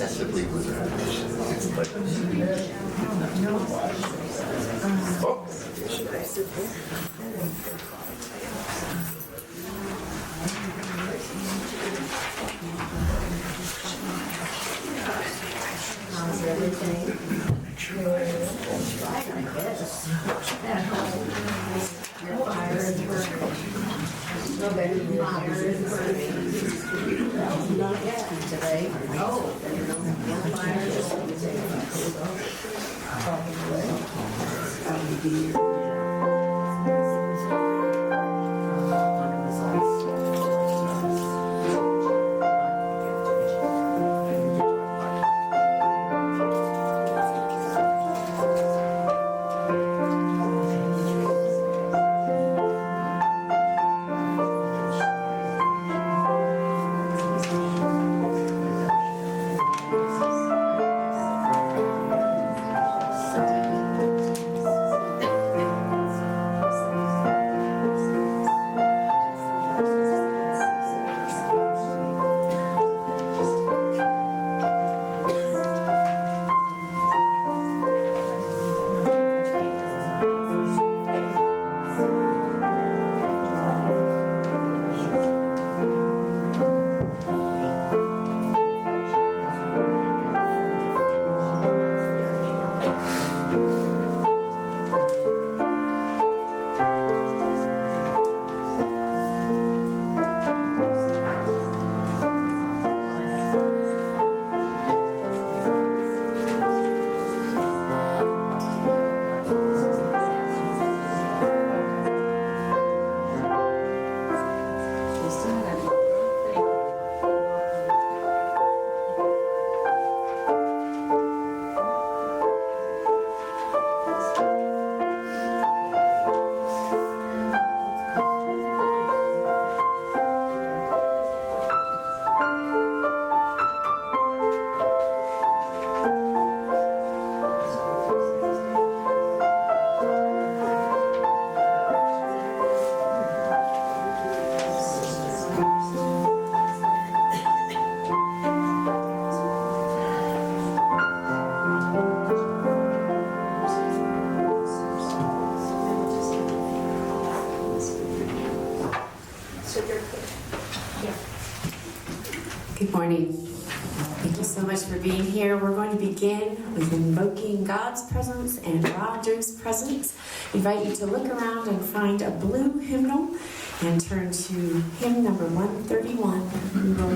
excessively with her. How's everything? Right, I guess. At home. Your fire is burning. No better than fire is burning. Not yet today. Oh, no fire is Good morning. Thank you so much for being here. We're going to begin with invoking God's presence and Roger's presence. I invite you to look around and find a blue hymnal and turn to hymn number 131. We will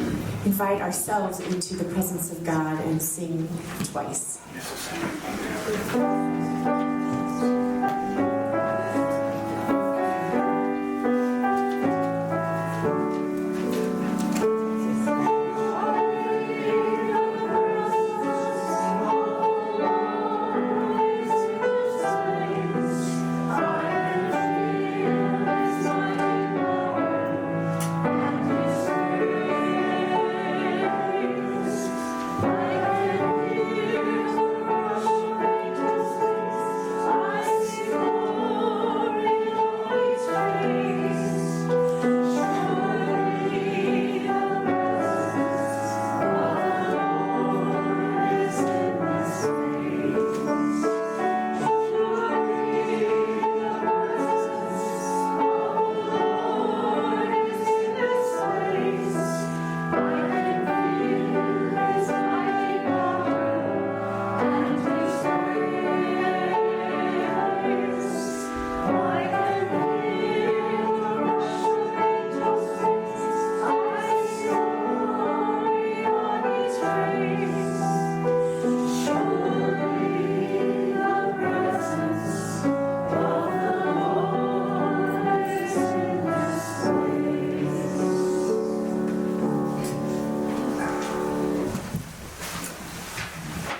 invite ourselves into the presence of God and sing twice.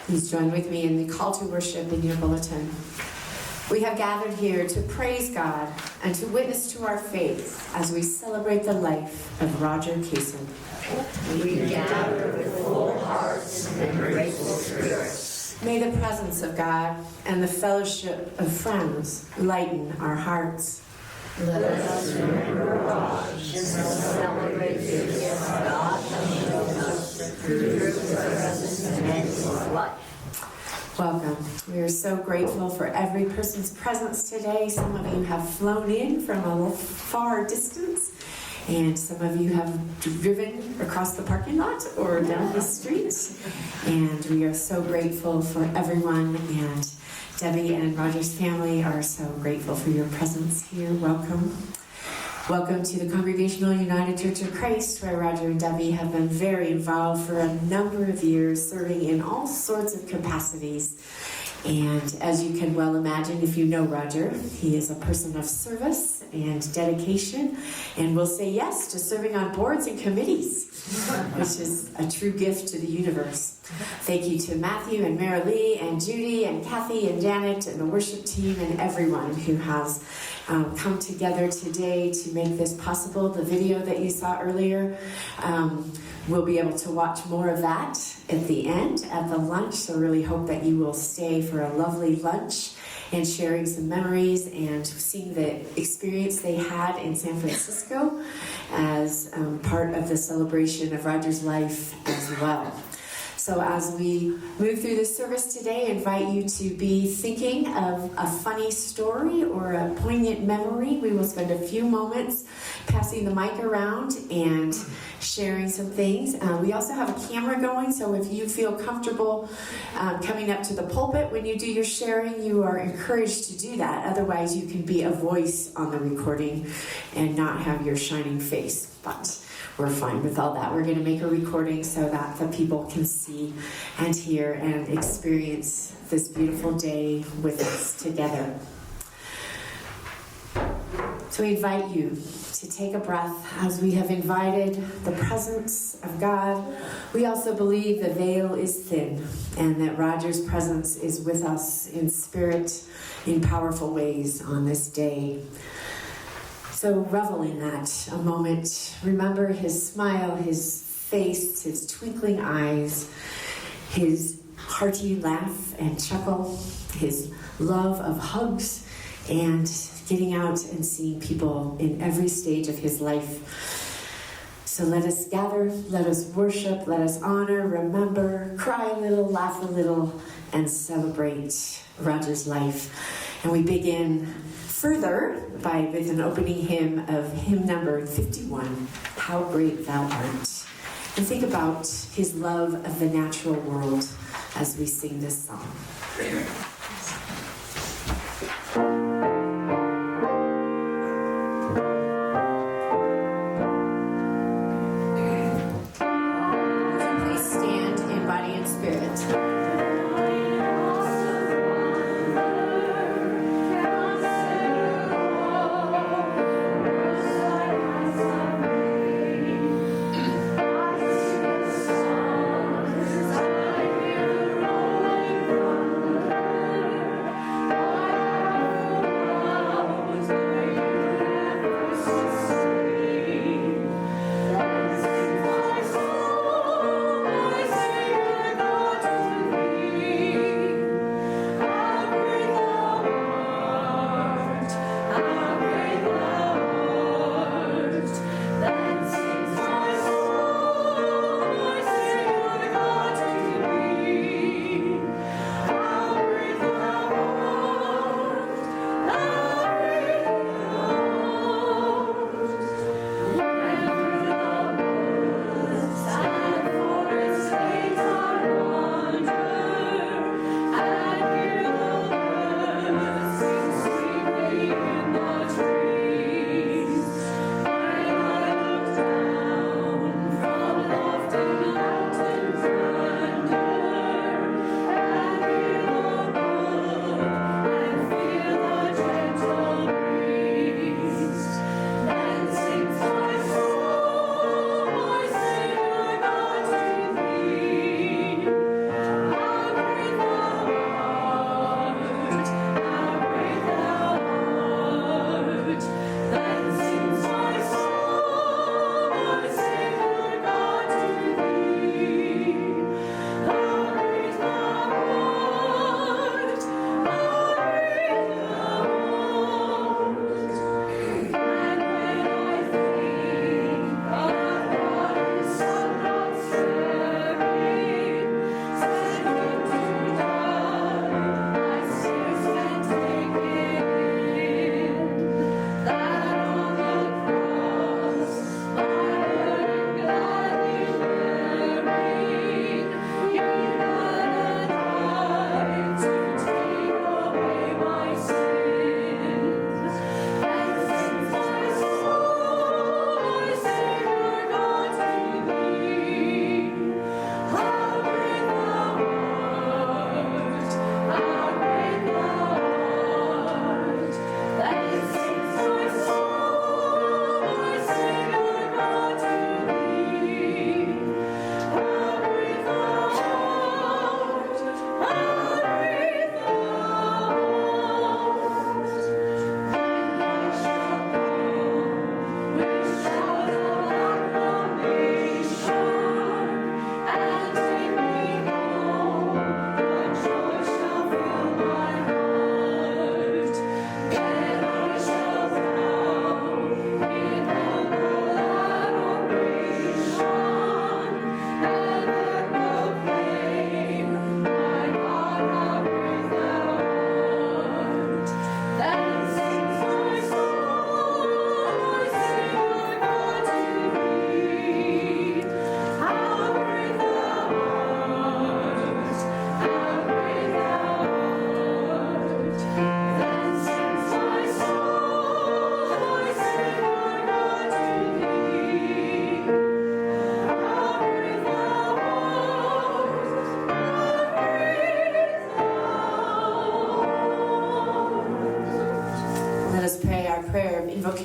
Please join with me in the call to worship in your bulletin. We have gathered here to praise God and to witness to our faith as we celebrate the life of Roger Cason. We gather with full hearts and grateful spirits. May the presence of God and the fellowship of friends lighten our hearts. Let us remember God and celebrate the gifts God has shown us through His presence and of life. Welcome. We are so grateful for every person's presence today. Some of you have flown in from a far distance, and some of you have driven across the parking lot or down the street. And we are so grateful for everyone. And Debbie and Roger's family are so grateful for your presence here. Welcome. Welcome to the Congregational United Church of Christ, where Roger and Debbie have been very involved for a number of years, serving in all sorts of capacities. And as you can well imagine, if you know Roger, he is a person of service and dedication, and will say yes to serving on boards and committees, which is a true gift to the universe. Thank you to Matthew and Mary Lee and Judy and Kathy and Janet and the worship team and everyone who has come together today to make this possible. The video that you saw earlier, we'll be able to watch more of that at the end, at the lunch, so really hope that you will stay for a lovely lunch and sharing some memories and seeing the experience they had in San Francisco as part of the celebration of Roger's life as well. So as we move through this service today, I invite you to be thinking of a funny story or a poignant memory. We will spend a few moments passing the mic around and sharing some things. We also have a camera going, so if you feel comfortable coming up to the pulpit when you do your sharing, you are encouraged to do that. Otherwise, you can be a voice on the recording and not have your shining face. But we're fine with all that. We're going to make a recording so that the people can see and hear and experience this beautiful day with us together. So we invite you to take a breath as we have invited the presence of God. We also believe the veil is thin and that Roger's presence is with us in spirit in powerful ways on this day. So revel in that a moment. Remember his smile, his face, his twinkling eyes, his hearty laugh and chuckle, his love of hugs, and getting out and seeing people in every stage of his life. So let us gather, let us worship, let us honor, remember, cry a little, laugh a little, and celebrate Roger's life. And we begin further with an opening hymn of hymn number 51, How Great Thou Art. And think about his love of the natural world as we sing this song. Please stand in body and spirit.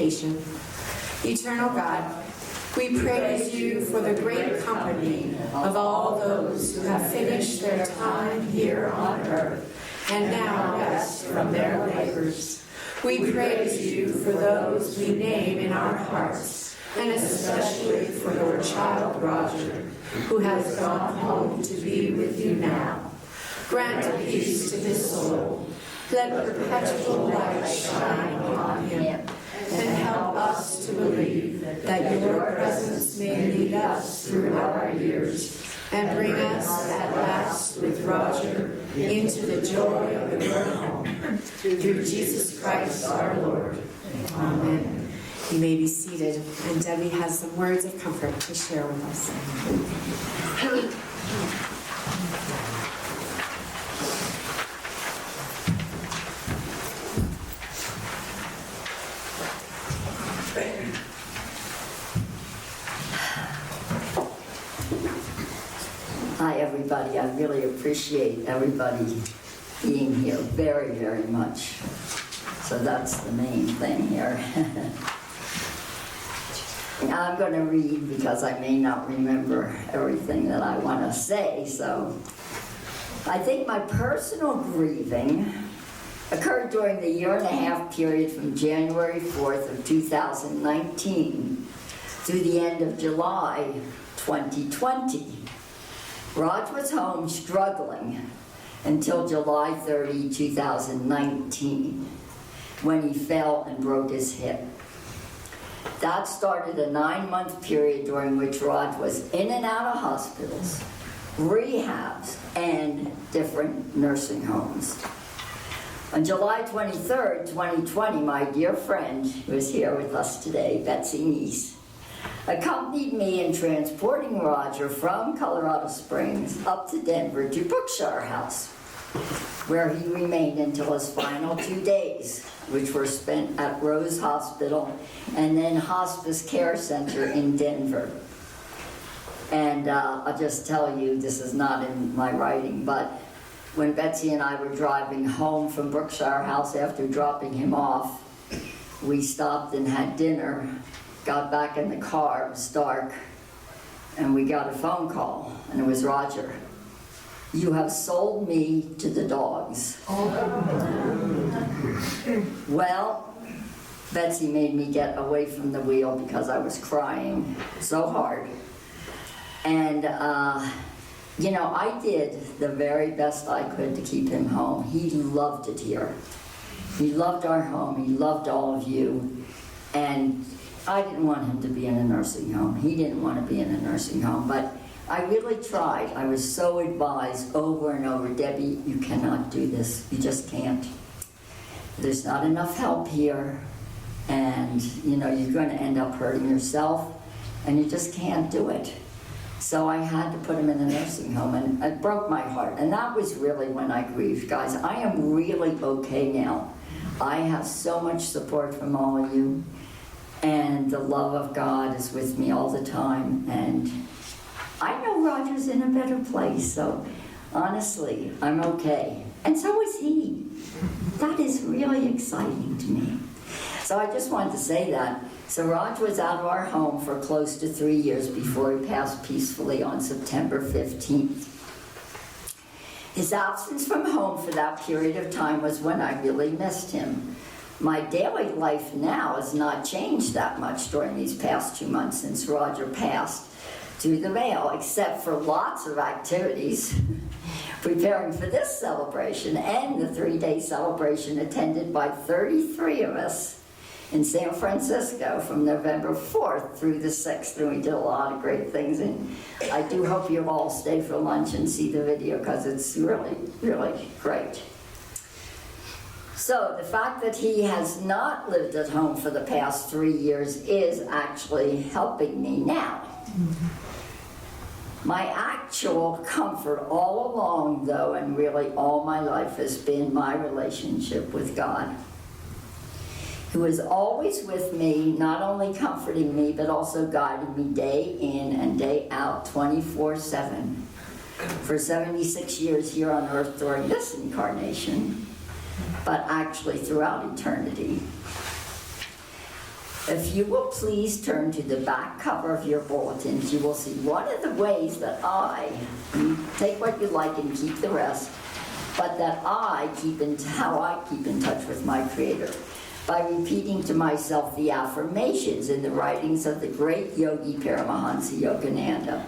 supplication. Eternal God, we praise you for the great company of all those who have finished their time here on earth and now rest from their labors. We praise you for those we name in our hearts, and especially for your child Roger, who has gone home to be with you now. Grant peace to his soul. Let perpetual light shine upon him, and help us to believe that your presence may lead us through our years and bring us at last with Roger into the joy of your home. Through Jesus Christ our Lord. Amen. You may be seated, and Debbie has some words of comfort to share with us. Hi, everybody. I really appreciate everybody being here very, very much. So that's the main thing here. I'm going to read because I may not remember everything that I want to say. So I think my personal grieving occurred during the year-and-a-half period from January 4th of 2019 through the end of July 2020. Raj was home struggling until July 30, 2019, when he fell and broke his hip. That started a 9-month period during which Raj was in and out of hospitals, rehabs, and different nursing homes. On July 23rd, 2020, my dear friend, who is here with us today, Betsy Neese, accompanied me in transporting Roger from Colorado Springs up to Denver to Brookshire House, where he remained until his final 2 days, which were spent at Rose Hospital and then Hospice Care Center in Denver. And I'll just tell you, this is not in my writing, but when Betsy and I were driving home from Brookshire House after dropping him off, we stopped and had dinner, got back in the car, it was dark, and we got a phone call, and it was Roger. You have sold me to the dogs. Well, Betsy made me get away from the wheel because I was crying so hard. And, you know, I did the very best I could to keep him home. He loved it here. He loved our home. He loved all of you. And I didn't want him to be in a nursing home. He didn't want to be in a nursing home, but I really tried. I was so advised over and over, Debbie, you cannot do this. You just can't. There's not enough help here, and you know, you're going to end up hurting yourself, and you just can't do it. So I had to put him in a nursing home, and it broke my heart. And that was really when I grieved. Guys, I am really okay now. I have so much support from all of you. And the love of God is with me all the time. And I know Roger's in a better place, so honestly, I'm okay. And so is he. That is really exciting to me. So I just wanted to say that. So Roger was out of our home for close to 3 years before he passed peacefully on September 15th. His absence from home for that period of time was when I really missed him. My daily life now has not changed that much during these past 2 months since Roger passed through the mail, except for lots of activities preparing for this celebration and the 3-day celebration attended by 33 of us in San Francisco from November 4th through the 6th, and we did a lot of great things. And I do hope you'll all stay for lunch and see the video because it's really, really great. So the fact that he has not lived at home for the past 3 years is actually helping me now. My actual comfort all along, though, and really all my life, has been my relationship with God, who is always with me, not only comforting me, but also guiding me day in and day out, 24/7, for 76 years here on earth during this incarnation, but actually throughout eternity. If you will please turn to the back cover of your bulletins, you will see one of the ways that you take what you like and keep the rest, but that how I keep in touch with my Creator, by repeating to myself the affirmations in the writings of the great yogi Paramahansa Yogananda.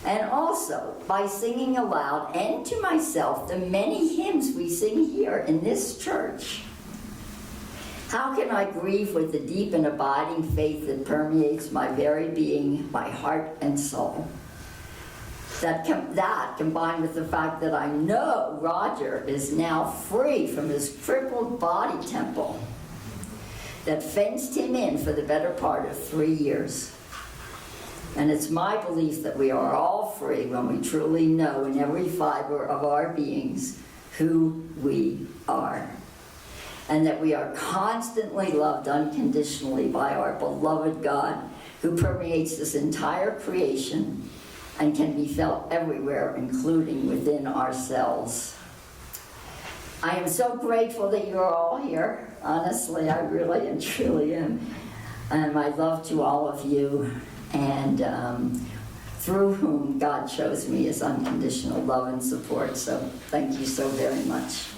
And also by singing aloud and to myself the many hymns we sing here in this church. How can I grieve with the deep and abiding faith that permeates my very being, my heart and soul? That combined with the fact that I know Roger is now free from his crippled body temple that fenced him in for the better part of 3 years. And it's my belief that we are all free when we truly know in every fiber of our beings who we are. And that we are constantly loved unconditionally by our beloved God, who permeates this entire creation and can be felt everywhere, including within ourselves. I am so grateful that you're all here. Honestly, I really and truly am. And my love to all of you, and through whom God shows me his unconditional love and support. So thank you so very much.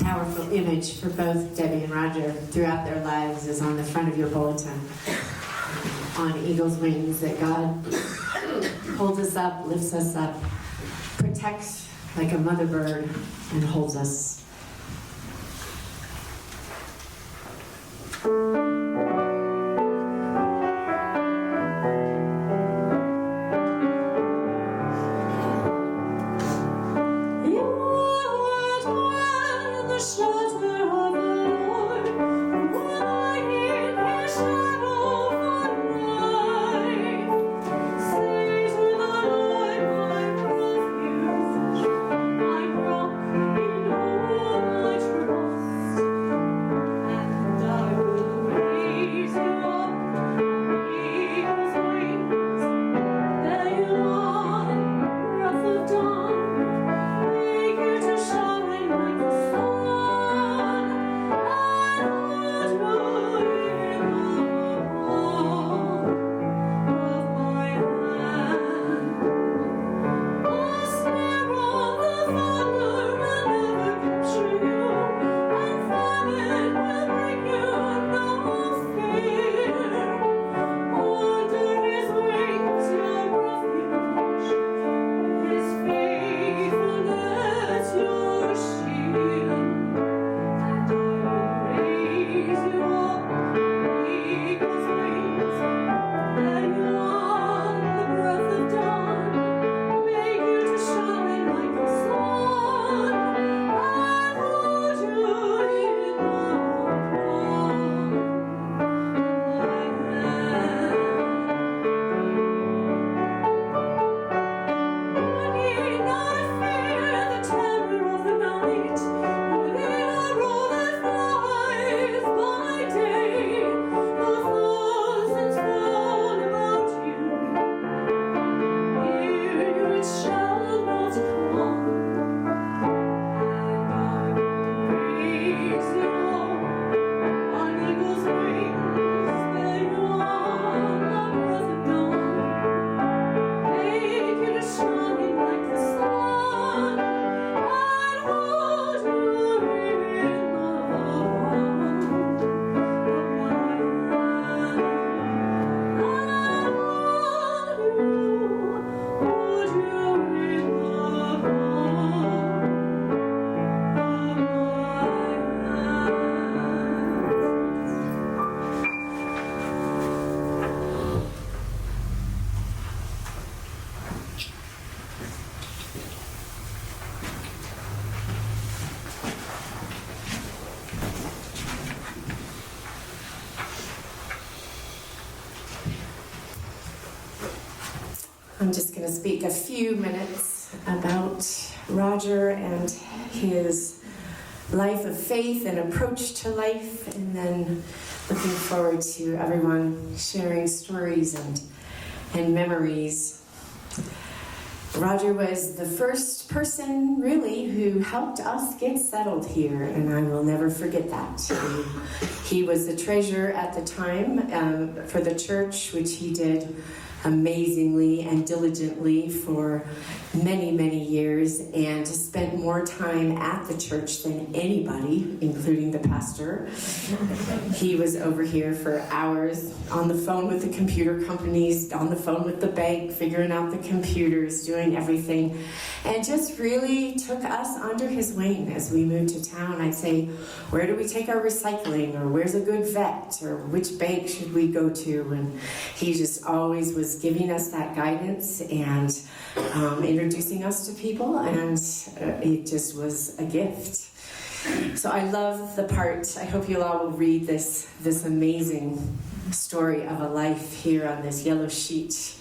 Powerful image for both Debbie and Roger throughout their lives is on the front of your bulletin. On eagle's wings, that God holds us up, lifts us up, protects like a mother bird, and holds us. I'm just going to speak a few minutes about Roger and his life of faith and approach to life, and then looking forward to everyone sharing stories and memories. Roger was the first person, really, who helped us get settled here, and I will never forget that. He was the treasurer at the time for the church, which he did amazingly and diligently for many, many years, and spent more time at the church than anybody, including the pastor. He was over here for hours on the phone with the computer companies, on the phone with the bank, figuring out the computers, doing everything, and just really took us under his wing as we moved to town. I'd say, where do we take our recycling, or where's a good vet, or which bank should we go to? And he just always was giving us that guidance and introducing us to people, and it just was a gift. So I love the part, I hope you all will read this amazing story of a life here on this yellow sheet.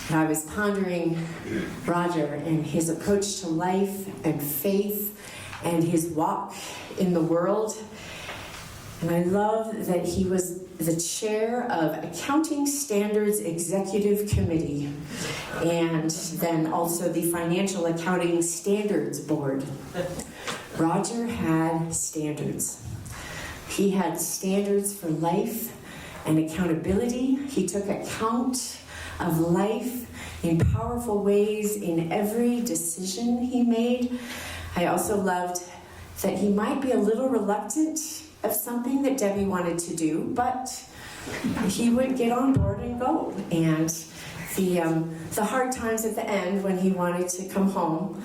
And I was pondering Roger and his approach to life and faith and his walk in the world. And I love that he was the chair of Accounting Standards Executive Committee, and then also the Financial Accounting Standards Board. Roger had standards. He had standards for life and accountability. He took account of life in powerful ways in every decision he made. I also loved that he might be a little reluctant of something that Debbie wanted to do, but he would get on board and go. And the hard times at the end when he wanted to come home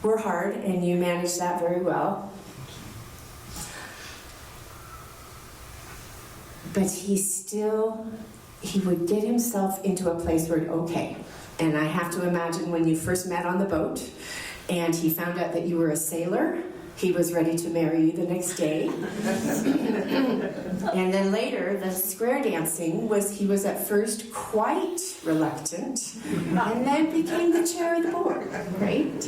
were hard, and you managed that very well. But he would get himself into a place where, okay, and I have to imagine when you first met on the boat and he found out that you were a sailor, he was ready to marry you the next day. And then later, the square dancing he was at first quite reluctant, and then became the chair of the board, right?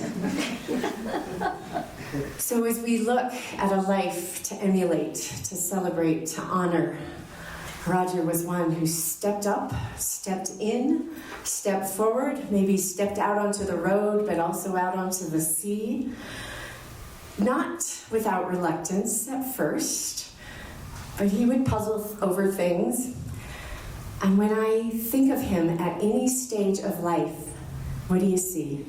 So as we look at a life to emulate, to celebrate, to honor, Roger was one who stepped up, stepped in, stepped forward, maybe stepped out onto the road, but also out onto the sea. Not without reluctance at first, but he would puzzle over things. And when I think of him at any stage of life, what do you see?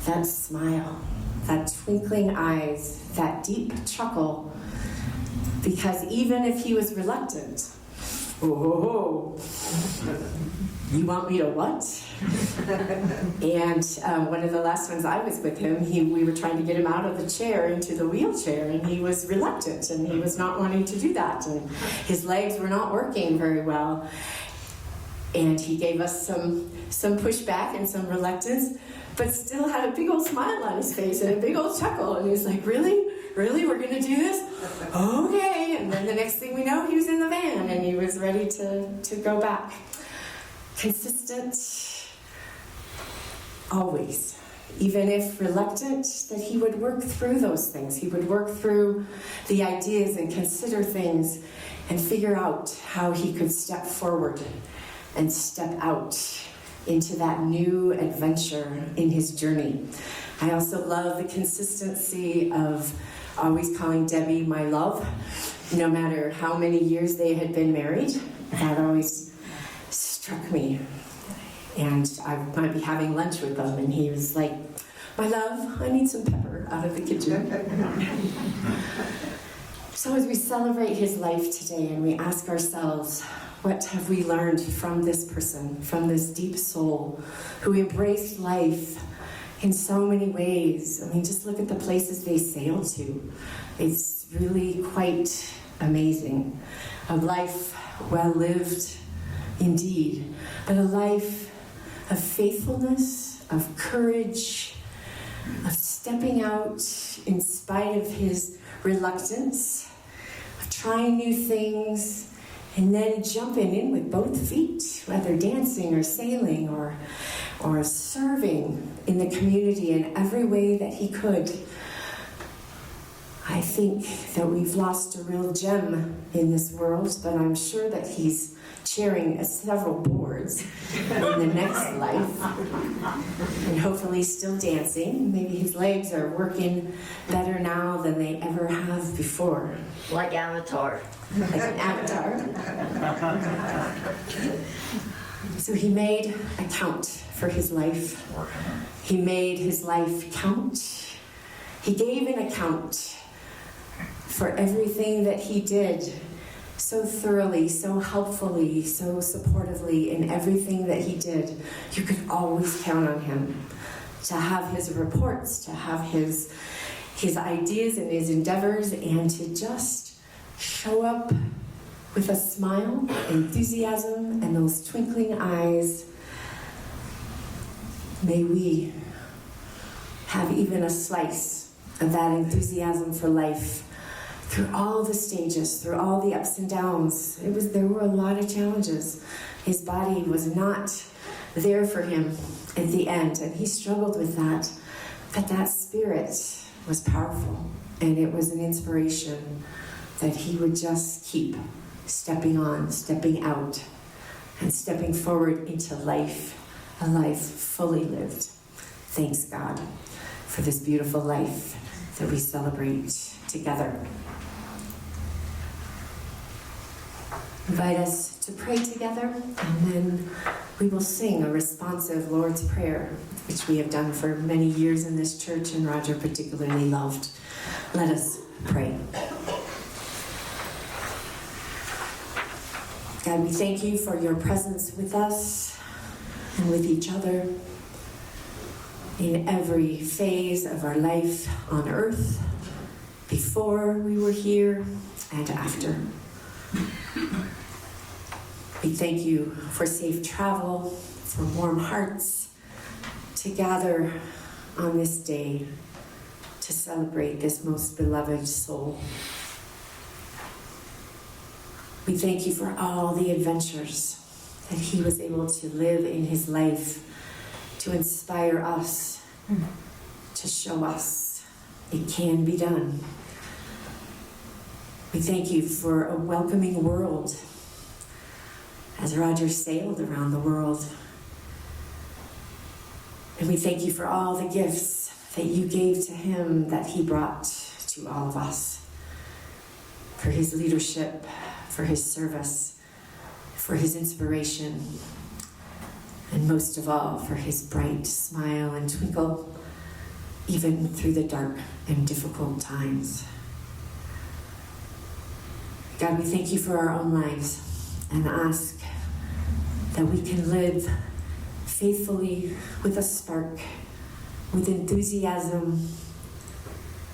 That smile, that twinkling eyes, that deep chuckle. Because even if he was reluctant, oh, you want me to what? And one of the last times I was with him, we were trying to get him out of the chair into the wheelchair, and he was reluctant, and he was not wanting to do that, and his legs were not working very well. And he gave us some pushback and some reluctance, but still had a big old smile on his face and a big old chuckle, and he was like, really? Really? We're going to do this? Okay. And then the next thing we know, he was in the van, and he was ready to go back. Consistent, always. Even if reluctant, that he would work through those things. He would work through the ideas and consider things and figure out how he could step forward and step out into that new adventure in his journey. I also love the consistency of always calling Debbie my love, no matter how many years they had been married. That always struck me. And I might be having lunch with them, and he was like, my love, I need some pepper out of the kitchen. So as we celebrate his life today and we ask ourselves, what have we learned from this person, from this deep soul who embraced life in so many ways? I mean, just look at the places they sailed to. It's really quite amazing. A life well lived, indeed, but a life of faithfulness, of courage, of stepping out in spite of his reluctance, of trying new things, and then jumping in with both feet, whether dancing or sailing or serving in the community in every way that he could. I think that we've lost a real gem in this world, but I'm sure that he's chairing several boards in the next life, and hopefully still dancing. Maybe his legs are working better now than they ever have before. Like Avatar. Like an avatar. So he made a count for his life. He made his life count. He gave an account for everything that he did, so thoroughly, so helpfully, so supportively in everything that he did. You could always count on him to have his reports, to have his ideas and his endeavors, and to just show up with a smile, enthusiasm, and those twinkling eyes. May we have even a slice of that enthusiasm for life through all the stages, through all the ups and downs. There were a lot of challenges. His body was not there for him at the end, and he struggled with that. But that spirit was powerful, and it was an inspiration that he would just keep stepping on, stepping out, and stepping forward into life, a life fully lived. Thanks God for this beautiful life that we celebrate together. Invite us to pray together, and then we will sing a responsive Lord's Prayer, which we have done for many years in this church, and Roger particularly loved. Let us pray. God, we thank you for your presence with us and with each other in every phase of our life on earth, before we were here and after. We thank you for safe travel, for warm hearts, to gather on this day to celebrate this most beloved soul. We thank you for all the adventures that he was able to live in his life, to inspire us, to show us it can be done. We thank you for a welcoming world as Roger sailed around the world. And we thank you for all the gifts that you gave to him that he brought to all of us, for his leadership, for his service, for his inspiration, and most of all, for his bright smile and twinkle, even through the dark and difficult times. God, we thank you for our own lives and ask that we can live faithfully with a spark, with enthusiasm,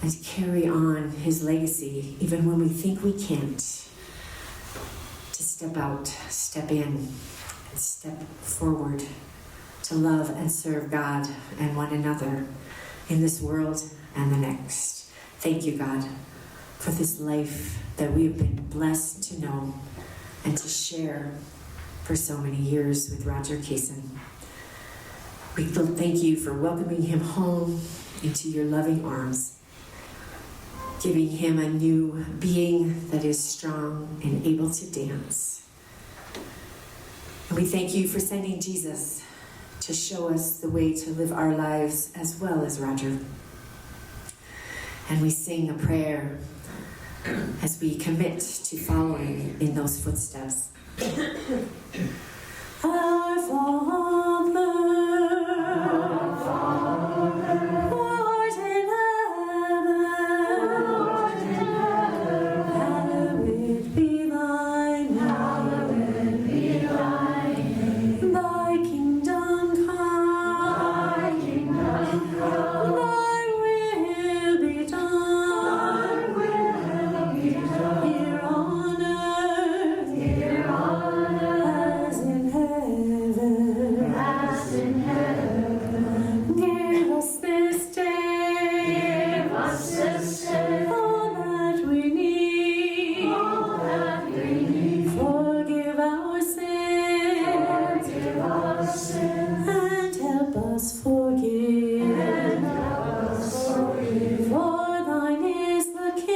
and carry on his legacy, even when we think we can't. To step out, step in, and step forward to love and serve God and one another in this world and the next. Thank you, God, for this life that we have been blessed to know and to share for so many years with Roger Cason. We thank you for welcoming him home into your loving arms, giving him a new being that is strong and able to dance. And we thank you for sending Jesus to show us the way to live our lives as well as Roger. And we sing a prayer as we commit to following in those footsteps. Our Father, who art in heaven, hallowed be thy name. Thy kingdom come, thy will be done, here on earth, as in heaven. Give us this day all that we need. Forgive our sins and help us forgive. For thine is the kingdom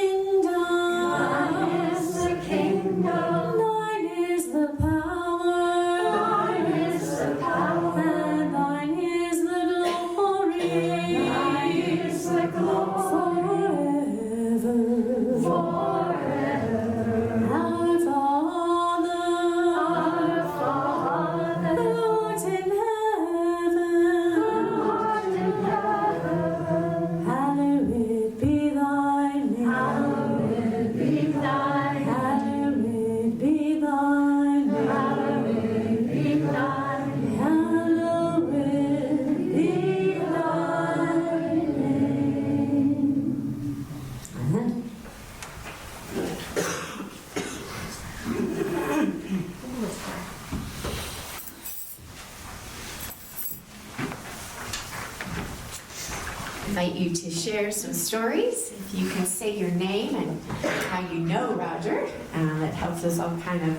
invite you to share some stories. If you can say your name and how you know Roger, that helps us all kind of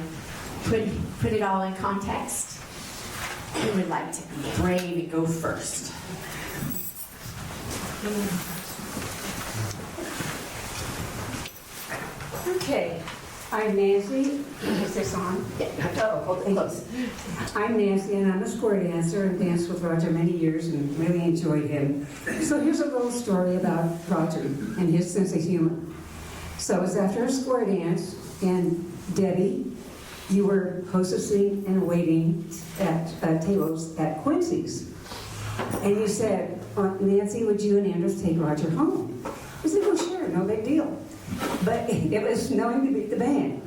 put it all in context. Who would like to be brave and go first? Okay, I'm Nancy. Is this on? Oh, hold it close. I'm Nancy, and I'm a square dancer and danced with Roger many years and really enjoyed him. So here's a little story about Roger and his sense of humor. So it was after a square dance, and Debbie, you were hostessing and waiting at tables at Quincy's. And you said, Nancy, would you and Anders take Roger home? I said, well, sure, no big deal. But it was snowing to beat the band.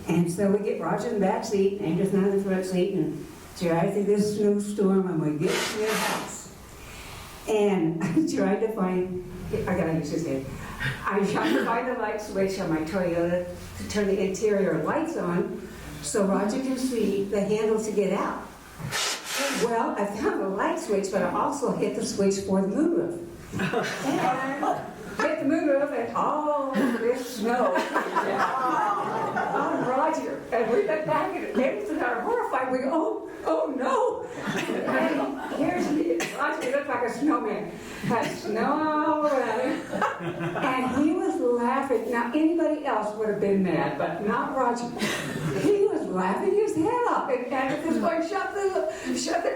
And so we get Roger in the back seat, Anders in the front seat, and drive through this snowstorm, and we get to their house. And I tried to find, I gotta use his head. I tried to find the light switch on my Toyota to turn the interior lights on so Roger can see the handle to get out. Well, I found the light switch, but I also hit the switch for the moonroof. And hit the moonroof, and all this snow on Roger. And we look back at it, and are horrified. We go, oh no. And here's me. Roger looked like a snowman. Had snow all around him. And he was laughing. Now, anybody else would have been mad, but not Roger. He was laughing his head off. And Anders was going, shut the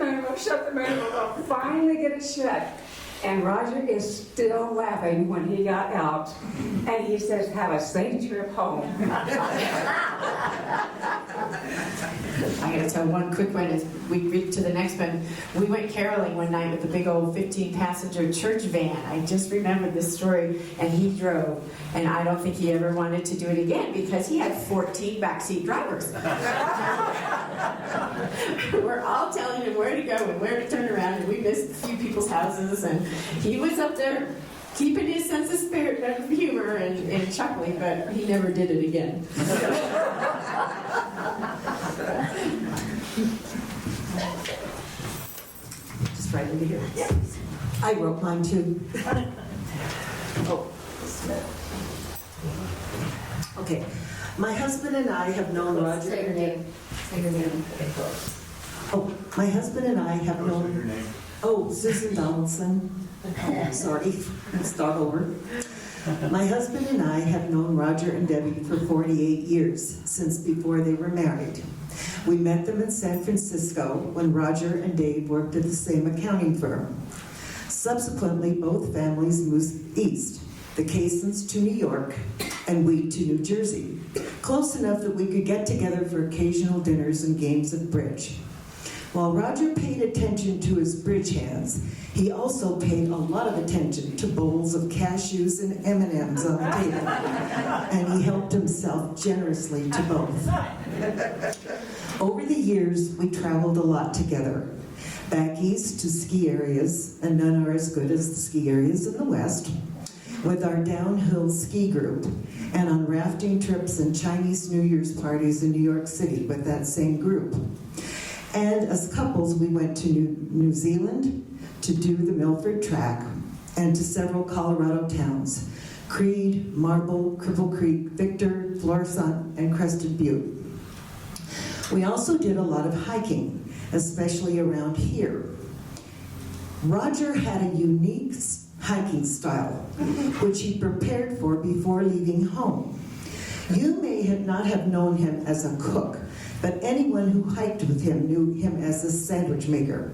moonroof. I'll finally get it shut. And Roger is still laughing when he got out. And he says, have a safe trip home. I gotta tell one quick one as we get to the next one. We went caroling one night with a big old 15-passenger church van. I just remembered this story, and he drove. And I don't think he ever wanted to do it again because he had 14 backseat drivers. We're all telling him where to go and where to turn around, and we missed a few people's houses, and he was up there keeping his sense of spirit and humor and chuckling, but he never did it again. Just right over here. Yeah. I wrote mine too. Oh. Okay. My husband and I have known Roger. Say your name. Say your name. Oh, my husband and I have known. Oh, Susan Donaldson. Sorry, let's start over. My husband and I have known Roger and Debbie for 48 years, since before they were married. We met them in San Francisco when Roger and Dave worked at the same accounting firm. Subsequently, both families moved east, the Casons to New York, and we to New Jersey, close enough that we could get together for occasional dinners and games of bridge. While Roger paid attention to his bridge hands, he also paid a lot of attention to bowls of cashews and M&Ms on the table, and he helped himself generously to both. Over the years, we traveled a lot together. Back east to ski areas, and none are as good as the ski areas in the west, with our downhill ski group, and on rafting trips and Chinese New Year's parties in New York City with that same group. And as couples, we went to New Zealand to do the Milford Track and to several Colorado towns, Creed, Marble, Cripple Creek, Victor, Florissant, and Crested Butte. We also did a lot of hiking, especially around here. Roger had a unique hiking style, which he prepared for before leaving home. You may not have known him as a cook, but anyone who hiked with him knew him as a sandwich maker.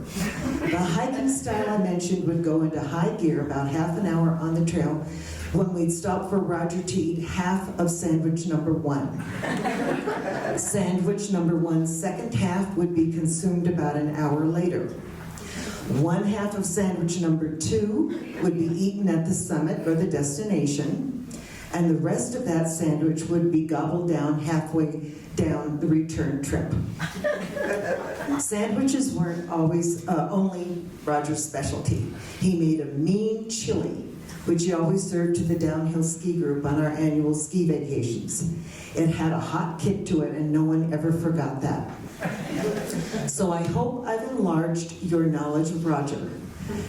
The hiking style I mentioned would go into high gear about half an hour on the trail when we'd stop for Roger to eat half of sandwich number one. Sandwich number one's second half would be consumed about an hour later. One half of sandwich number two would be eaten at the summit or the destination, and the rest of that sandwich would be gobbled down halfway down the return trip. Sandwiches weren't always only Roger's specialty. He made a mean chili which he always served to the downhill ski group on our annual ski vacations. It had a hot kick to it, and no one ever forgot that. So I hope I've enlarged your knowledge of Roger.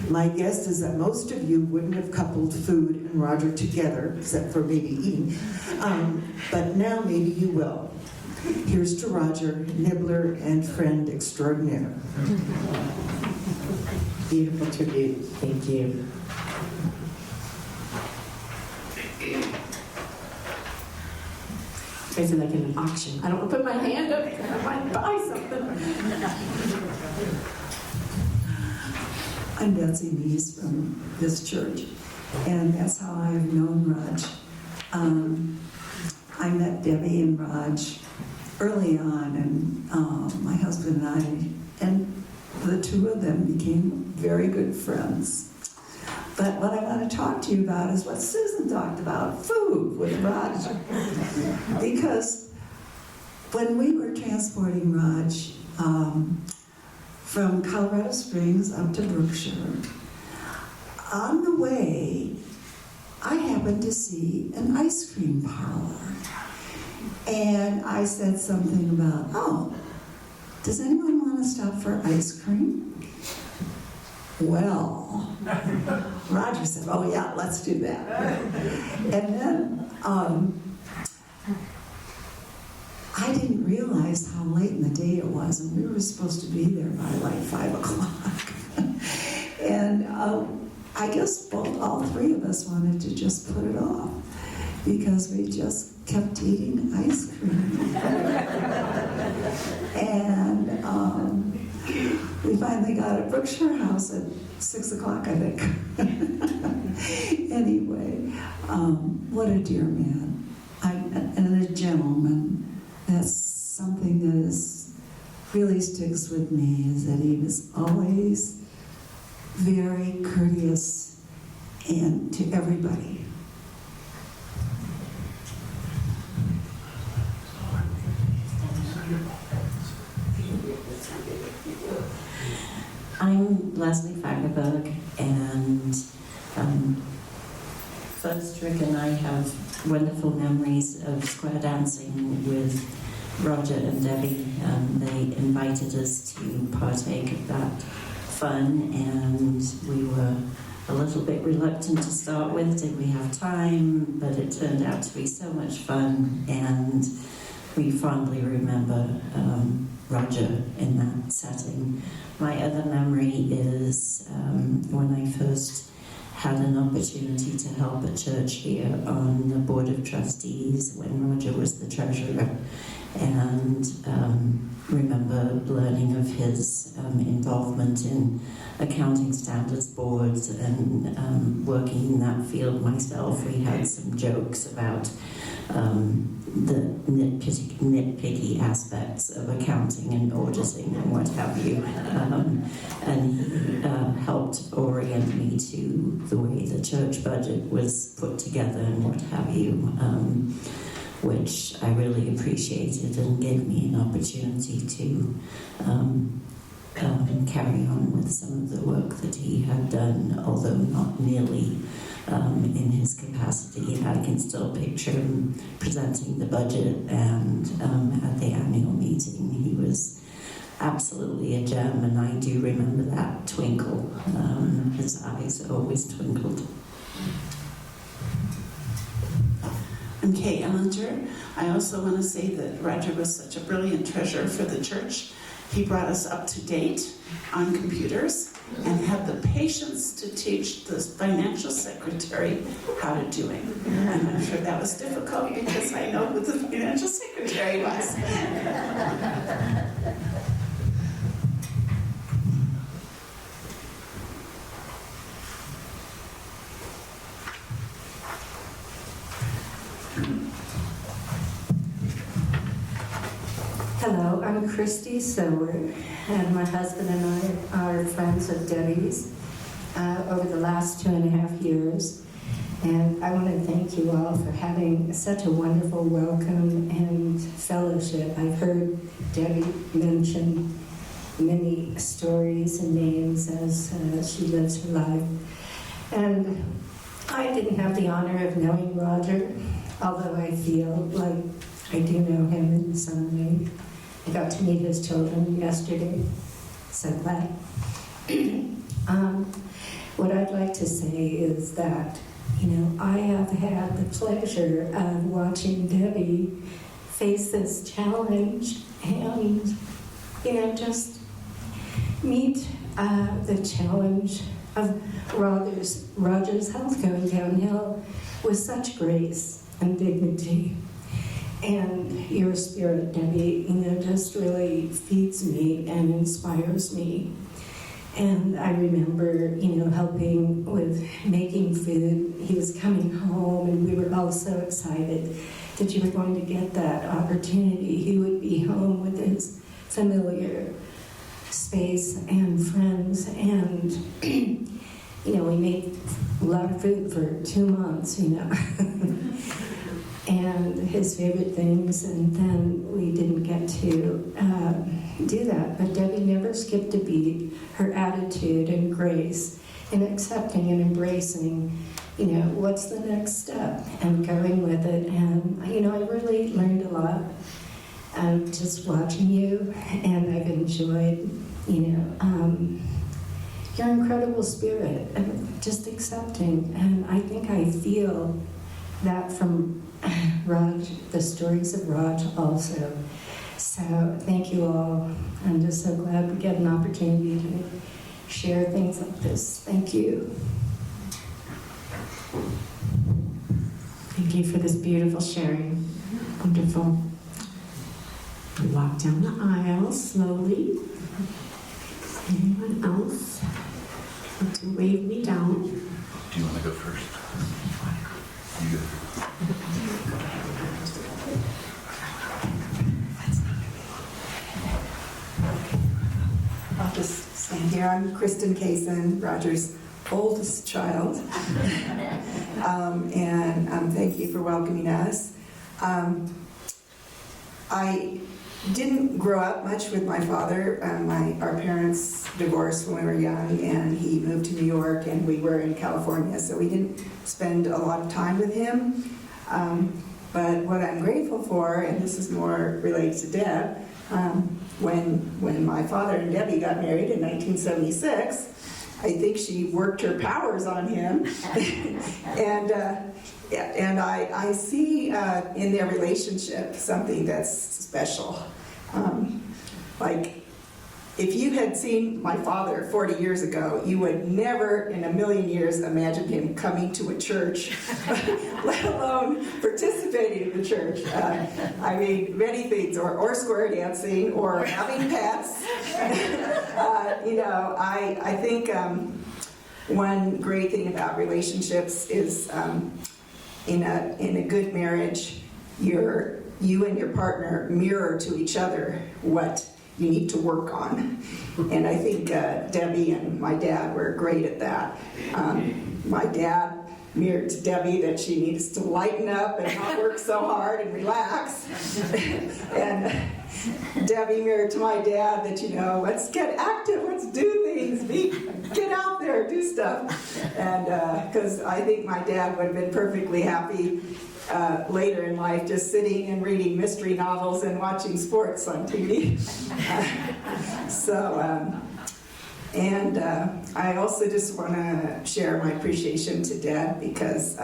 My guess is that most of you wouldn't have coupled food and Roger together, except for maybe eating, but now maybe you will. Here's to Roger, nibbler and friend extraordinaire. Beautiful tribute. Thank you. It's like an auction. I don't want to put my hand up. I might buy something. I'm Betsy Meese from this church, and that's how I've known Raj. I met Debbie and Raj early on, and my husband and I, and the two of them became very good friends. But what I want to talk to you about is what Susan talked about, food with Raj. Because when we were transporting Raj from Colorado Springs up to Brookshire, on the way, I happened to see an ice cream parlor. And I said something about, oh, does anyone want to stop for ice cream? Well, Roger said, oh yeah, let's do that. And then I didn't realize how late in the day it was, and we were supposed to be there by like 5 o'clock. And I guess all three of us wanted to just put it off because we just kept eating ice cream. And we finally got a Brookshire house at 6 o'clock, I think. Anyway, what a dear man. And a gentleman. That's something that really sticks with me, is that he was always very courteous and to everybody. I'm Leslie Fagerberg, and first Rick and I have wonderful memories of square dancing with Roger and Debbie. They invited us to partake of that fun, and we were a little bit reluctant to start with. Did we have time? But it turned out to be so much fun, and we fondly remember Roger in that setting. My other memory is when I first had an opportunity to help a church here on the Board of Trustees when Roger was the treasurer, and remember learning of his involvement in accounting standards boards and working in that field myself. We had some jokes about the nitpicky aspects of accounting and auditing and what have you. And he helped orient me to the way the church budget was put together and what have you, which I really appreciated and gave me an opportunity to carry on with some of the work that he had done, although not nearly in his capacity. I can still picture him presenting the budget, and at the annual meeting he was absolutely a gem, and I do remember that twinkle. His eyes always twinkled. I'm Kay Ellinger. I also want to say that Roger was such a brilliant treasurer for the church. He brought us up to date on computers and had the patience to teach the financial secretary how to do it. And I'm sure that was difficult because I know who the financial secretary was. Hello, I'm Christy Sower, and my husband and I are friends of Debbie's over the last 2.5 years. And I want to thank you all for having such a wonderful welcome and fellowship. I've heard Debbie mention many stories and names as she lives her life. And I didn't have the honor of knowing Roger, although I feel like I do know him in some way. I got to meet his children yesterday. So glad. What I'd like to say is that, I have had the pleasure of watching Debbie face this challenge and, just meet the challenge of Roger's health going downhill with such grace and dignity. And your spirit, Debbie, just really feeds me and inspires me. And I remember, helping with making food. He was coming home, and we were all so excited that you were going to get that opportunity. He would be home with his familiar space and friends. And, we made a lot of food for 2 months, and his favorite things, and then we didn't get to do that. But Debbie never skipped a beat. Her attitude and grace in accepting and embracing, what's the next step, and going with it. And, I really learned a lot just watching you, and I've enjoyed, your incredible spirit and just accepting. And I think I feel that from Raj, the stories of Raj also. So thank you all. I'm just so glad we get an opportunity to share things like this. Thank you. Thank you for this beautiful sharing. Wonderful. We walk down the aisle slowly. Anyone else want to wave me down? Do you want to go first? You go. I'll just stand here. I'm Kristen Cason, Roger's oldest child. And thank you for welcoming us. I didn't grow up much with my father. Our parents divorced when we were young, and he moved to New York, and we were in California, so we didn't spend a lot of time with him. But what I'm grateful for, and this is more related to Deb, when my father and Debbie got married in 1976, I think she worked her powers on him. And I see in their relationship something that's special. Like, if you had seen my father 40 years ago, you would never in a million years imagine him coming to a church, let alone participating in the church. I mean, many things, or square dancing, or having pets. I think one great thing about relationships is in a good marriage, you and your partner mirror to each other what you need to work on. And I think Debbie and my dad were great at that. My dad mirrored to Debbie that she needs to lighten up and not work so hard and relax. And Debbie mirrored to my dad that, let's get active, let's do things, get out there, do stuff. And because I think my dad would have been perfectly happy later in life just sitting and reading mystery novels and watching sports on TV. I also just want to share my appreciation to Deb, because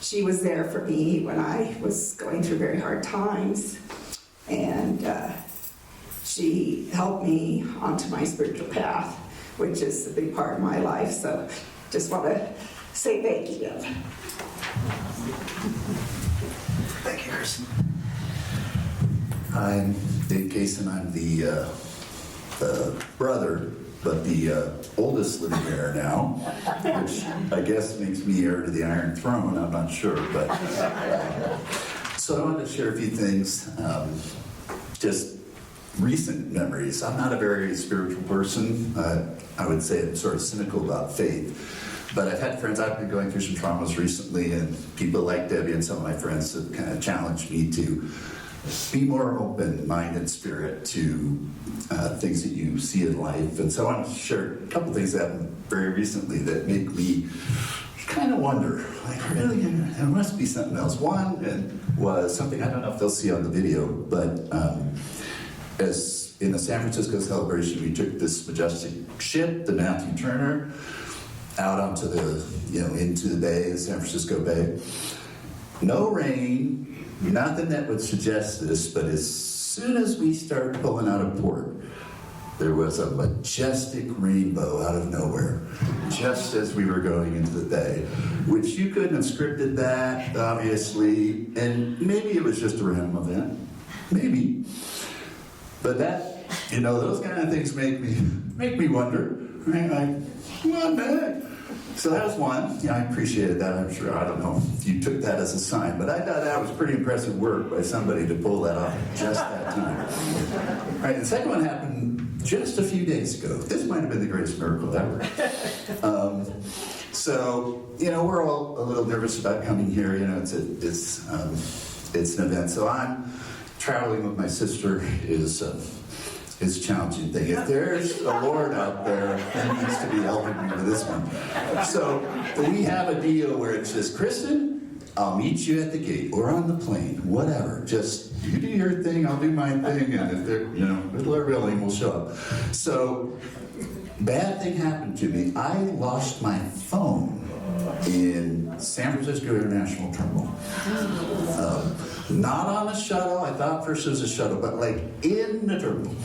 she was there for me when I was going through very hard times, and she helped me onto my spiritual path, which is a big part of my life. So just want to say thank you, Deb. Thank you, Kristen. I'm Dave Cason. I'm the brother, but the oldest living heir now, which I guess makes me heir to the Iron Throne. I'm not sure, but so I wanted to share a few things, just recent memories. I'm not a very spiritual person. I would say I'm sort of cynical about faith. But I've had friends, I've been going through some traumas recently, and people like Debbie and some of my friends have kind of challenged me to be more open-minded spirit to things that you see in life. And so I want to share a couple things that happened very recently that make me kind of wonder, like, really, there must be something else. One was something, I don't know if they'll see on the video, but as in the San Francisco celebration, we took this majestic ship, the Matthew Turner, out onto the, into the bay, the San Francisco Bay. No rain, nothing that would suggest this, but as soon as we started pulling out of port, there was a majestic rainbow out of nowhere, just as we were going into the bay, which you couldn't have scripted that, obviously, and maybe it was just a random event, maybe. But that, those kind of things make me wonder, right? Like, what the heck? So that was one. I appreciated that, I'm sure. I don't know if you took that as a sign, but I thought that was pretty impressive work by somebody to pull that off just that time. All right, the second one happened just a few days ago. This might have been the greatest miracle ever. So, we're all a little nervous about coming here. It's an event. So I'm traveling with my sister is a challenging thing. If there's a Lord out there, he needs to be helping me with this one. So we have a deal where it says, Kristen, I'll meet you at the gate or on the plane, whatever. Just you do your thing, I'll do my thing, and if they're, if Lord willing, we'll show up. So bad thing happened to me. I lost my phone in San Francisco International Terminal. Not on the shuttle. I thought first it was a shuttle, but like in the terminal.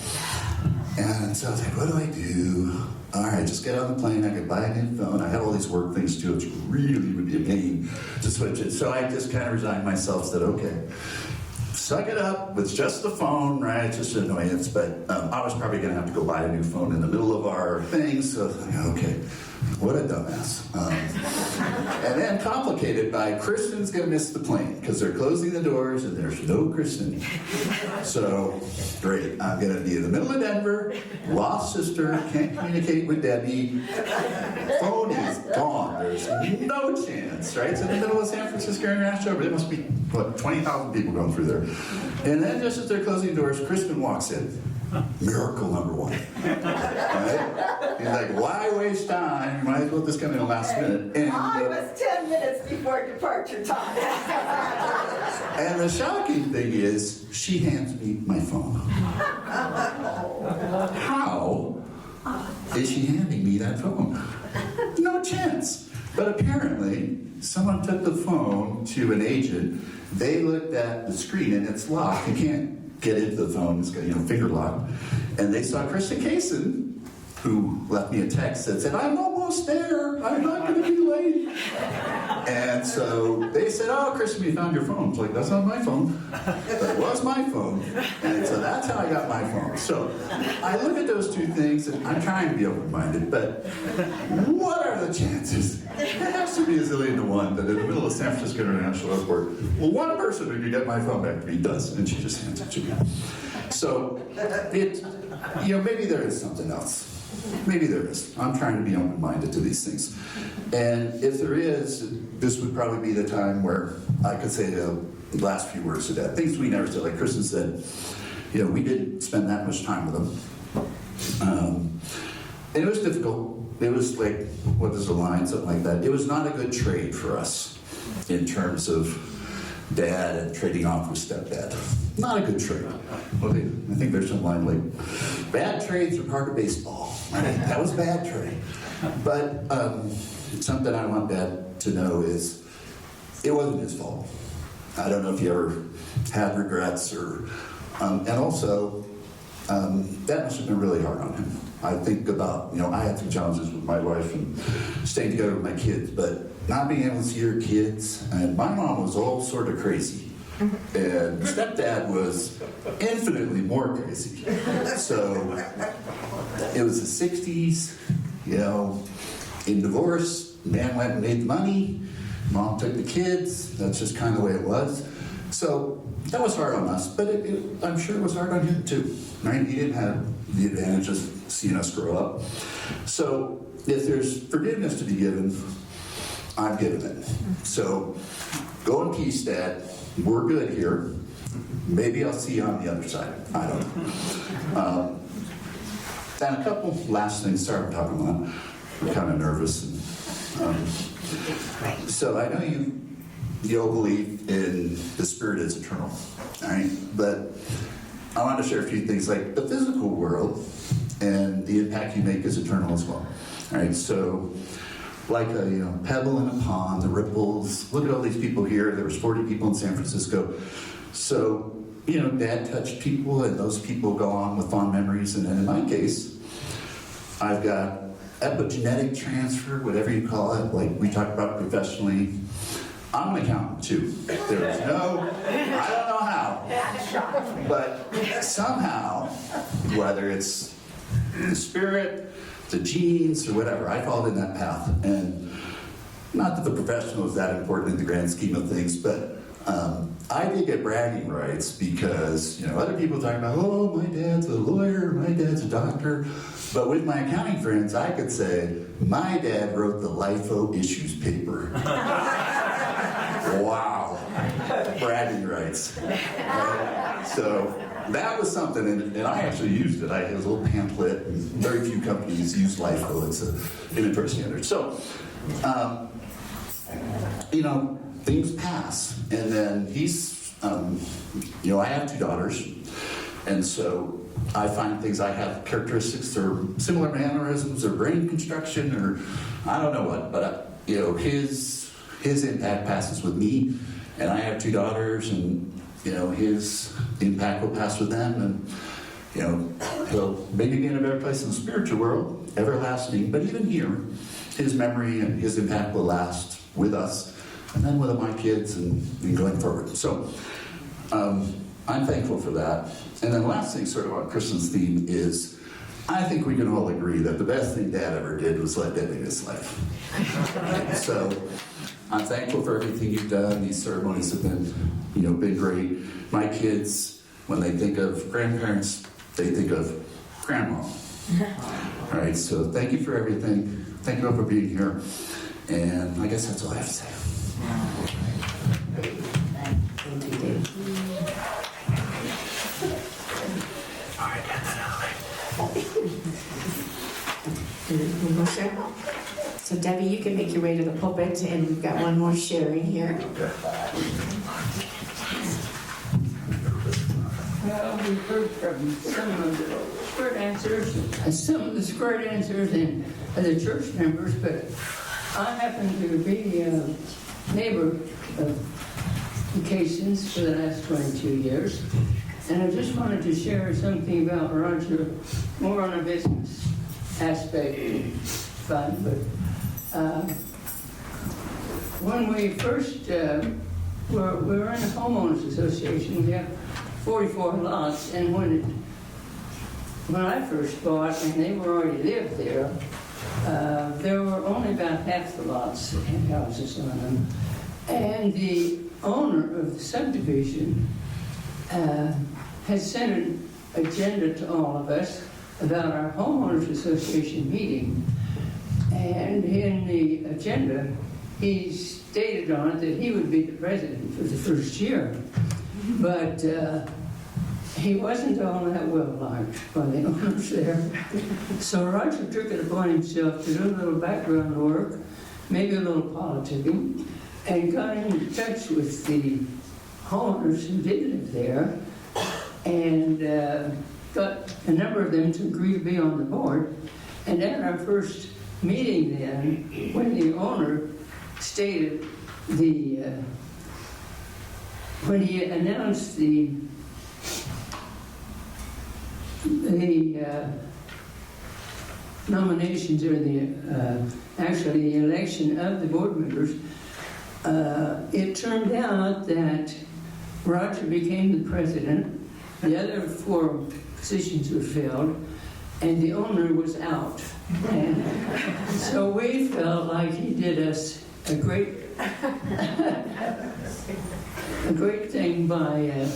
And so I was like, what do I do? All right, just get on the plane. I could buy a new phone. I had all these work things too. It really would be a pain to switch it. So I just kind of resigned myself, said, okay. Suck it up with just the phone, right? It's just an annoyance, but I was probably going to have to go buy a new phone in the middle of our thing, so I was like, okay, what a dumbass. And then complicated by Kristen's going to miss the plane because they're closing the doors and there's no Kristen. So, great, I'm going to be in the middle of Denver, lost sister, can't communicate with Debbie, phone is gone, there's no chance, right? It's in the middle of San Francisco International, but there must be, 20,000 people going through there. And then just as they're closing doors, Kristen walks in. Miracle number one. Right? He's like, why waste time? You might as well just come in the last minute. And, I was 10 minutes before departure time. And the shocking thing is, she hands me my phone. How is she handing me that phone? No chance. But apparently, someone took the phone to an agent. They looked at the screen and it's locked. You can't get into the phone. It's got, finger locked. And they saw Kristen Cason, who left me a text that said, I'm almost there. I'm not going to be late. And so they said, oh, Kristen, we found your phone. It's like, that's not my phone. But it was my phone. And so that's how I got my phone. So I look at those two things, and I'm trying to be open-minded, but what are the chances? It has to be a zillion to one that in the middle of San Francisco International Airport, well, one person who can get my phone back to me does, and she just hands it to me. So maybe there is something else. Maybe there is. I'm trying to be open-minded to these things. And if there is, this would probably be the time where I could say the last few words to that. Things we never said, like Kristen said, we didn't spend that much time with them. And it was difficult. It was like, what is the line? Something like that. It was not a good trade for us in terms of dad and trading off with stepdad. Not a good trade. Well, I think there's some line like, bad trades are part of baseball. Right? That was a bad trade. But something I want Dad to know is it wasn't his fault. I don't know if you ever had regrets or, and also, that must have been really hard on him. I think about, I had some challenges with my wife and staying together with my kids, but not being able to see her kids, and my mom was all sort of crazy. And stepdad was infinitely more crazy. So it was the 60s, in divorce, man went and made the money, mom took the kids, that's just kind of the way it was. So that was hard on us, but I'm sure it was hard on him too, right? He didn't have the advantage of seeing us grow up. So if there's forgiveness to be given, I'm giving it. So go in peace, Dad. We're good here. maybe I'll see you on the other side. I don't know. And a couple last things. Sorry, I'm talking a lot. I'm kind of nervous. So I know you all believe in the spirit is eternal, all right? But I want to share a few things like the physical world and the impact you make is eternal as well. All right, so like a pebble in a pond, the ripples. Look at all these people here. There was 40 people in San Francisco. So, Dad touched people, and those people go on with fond memories. And then in my case, I've got epigenetic transfer, whatever you call it, like we talk about professionally. I'm an accountant too. There's no, I don't know how, but somehow, whether it's the spirit, the genes, or whatever, I followed in that path. And not that the professional is that important in the grand scheme of things, but I did get bragging rights because, other people talking about, oh, my dad's a lawyer, my dad's a doctor. But with my accounting friends, I could say, my dad wrote the LIFO issues paper. Wow. Bragging rights. Right? So that was something, and I actually used it. It was a little pamphlet, and very few companies use LIFO. It's an inventory standard. So, things pass. And then I have 2 daughters, and so I find things, I have characteristics or similar mannerisms or brain construction or I don't know what, but his impact passes with me, and I have 2 daughters, and his impact will pass with them, and he'll maybe be in a better place in the spiritual world, everlasting, but even here, his memory and his impact will last with us, and then with my kids and going forward. So I'm thankful for that. And then the last thing, sort of on Kristen's theme, is I think we can all agree that the best thing Dad ever did was let Dad live his life. So I'm thankful for everything you've done. These ceremonies have been, been great. My kids, when they think of grandparents, they think of grandma. All right, so thank you for everything. Thank you all for being here. And I guess that's all I have to say. Thank you, Dave. All right, get that out of And then one more share. So Debbie, you can make your way to the pulpit, and we've got one more sharing here. Well, we've heard from some of the squared answers, and the church members, but I happen to be a neighbor of the Casons for the last 22 years, and I just wanted to share something about Roger, more on a business aspect, fun, but when we first, we're in a homeowners association, we have 44 lots, and when I first bought, and they were already lived there were only about half the lots that had houses on them. And the owner of the subdivision had sent an agenda to all of us about our homeowners association meeting. And in the agenda, he stated on it that he would be the president for the first year. But he wasn't all that well liked by the owners there. So Roger took it upon himself to do a little background work, maybe a little politicking, and got in touch with the homeowners who did live there, and got a number of them to agree to be on the board. And at our first meeting then, when the owner stated when he announced the nominations, or actually the election of the board members, it turned out that Roger became the president, the other 4 positions were filled, and the owner was out. And so we felt like he did us a great thing by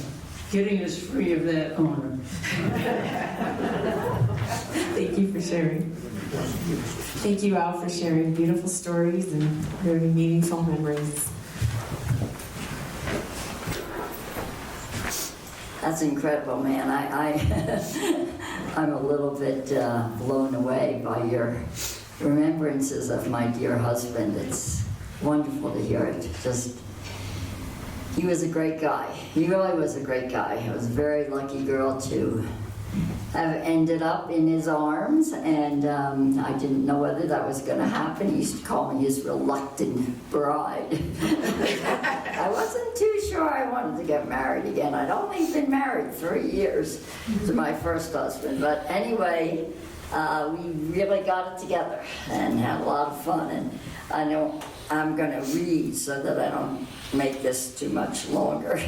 getting us free of that owner. Thank you for sharing. Thank you all for sharing beautiful stories and very meaningful memories. That's incredible, man. I'm a little bit blown away by your remembrances of my dear husband. It's wonderful to hear it. He was a great guy. He really was a great guy. I was a very lucky girl to have ended up in his arms, and I didn't know whether that was going to happen. He used to call me his reluctant bride. I wasn't too sure I wanted to get married again. I'd only been married 3 years to my first husband, but anyway, we really got it together and had a lot of fun. And I know I'm going to read so that I don't make this too much longer.